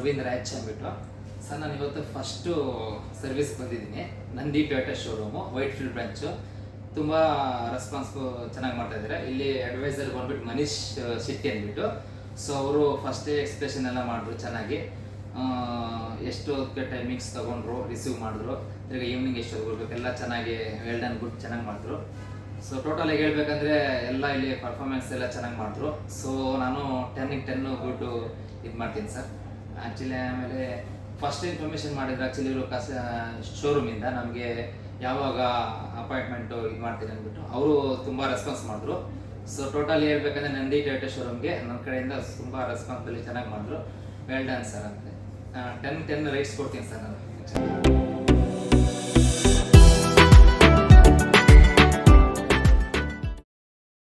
Ravindra H ಅಂದ್ಬಿಟ್ಟು. Sir ನಾನು ಇವತ್ತು ಫಸ್ಟು ಸರ್ವಿಸ್ ಬಂದಿದ್ದೀನಿ. Nandi Toyota showroom white field branch. ತುಂಬ ರೆಸ್ಪಾನ್ಸು ಚೆನ್ನಾಗಿ ಮಾಡ್ತಾಯಿದ್ದಾರೆ. ಇಲ್ಲಿ ಅಡ್ವೈಸರ್ ಬಂದ್ಬಿಟ್ಟು ಮನೀಶ್ ಶೆಟ್ಟಿ ಅಂದ್ಬಿಟ್ಟು. ಸೊ ಅವರು ಫಸ್ಟೇ ಎಕ್ಸ್ಪ್ರೆಷನ್ ಎಲ್ಲ ಮಾಡಿದ್ರು ಚೆನ್ನಾಗಿ. ಎಷ್ಟೊತ್ತಿಗೆ ಟೈಮಿಂಗ್ಸ್ ತೊಗೊಂಡ್ರು, ರಿಸೀವ್ ಮಾಡಿದ್ರು, ತಿರ್ಗಿ ಈವ್ನಿಂಗ್ ಎಷ್ಟೊತ್ತು ಬರ್ಬೇಕೆಲ್ಲ ಚೆನ್ನಾಗಿ ವೆಲ್ ಡನ್ ಗುಡ್ ಚೆನ್ನಾಗಿ ಮಾಡಿದ್ರು. ಸೊ ಟೋಟಲಾಗಿ ಹೇಳ್ಬೇಕಂದ್ರೆ ಎಲ್ಲ ಇಲ್ಲಿ ಪರ್ಫಾರ್ಮೆನ್ಸ್ ಎಲ್ಲ ಚೆನ್ನಾಗಿ ಮಾಡಿದ್ರು. ಸೊ ನಾನು 10ಗೆ 10 ಗುಡ್ ಇದು ಮಾಡ್ತೀನಿ ಸರ್. ಆ್ಯಕ್ಚುಲಿ ಆಮೇಲೆ ಫಸ್ಟ್ ಇನ್ಫಾರ್ಮೇಷನ್ ಮಾಡಿದ್ರು ಆ್ಯಕ್ಚುಲಿ ಇವರು ಶೋರೂಮಿಂದ ನಮಗೆ ಯಾವಾಗ ಅಪಾಯಿಂಟ್ಮೆಂಟು ಇದು ಮಾಡ್ತೀನಿ ಅಂದ್ಬಿಟ್ಟು ಅವರು ತುಂಬ ರೆಸ್ಪಾನ್ಸ್ ಮಾಡಿದ್ರು. ಸೊ ಟೋಟಲಿ ಹೇಳ್ಬೇಕಂದ್ರೆ ನಂದಿ ಟೊಯೋಟಾ ಶೋರೂಮ್ಗೆ ನನ್ನ ಕಡೆಯಿಂದ ತುಂಬ ರೆಸ್ಪಾನ್ಸಿಬಲಿ ಚೆನ್ನಾಗಿ ಮಾಡಿದ್ರು. ವೆಲ್ ಡನ್ ಸರ್ ಅಂದರೆ 10 ರೈಟ್ಸ್ ಕೊಡ್ತೀನಿ ಸರ್ ನಾನು.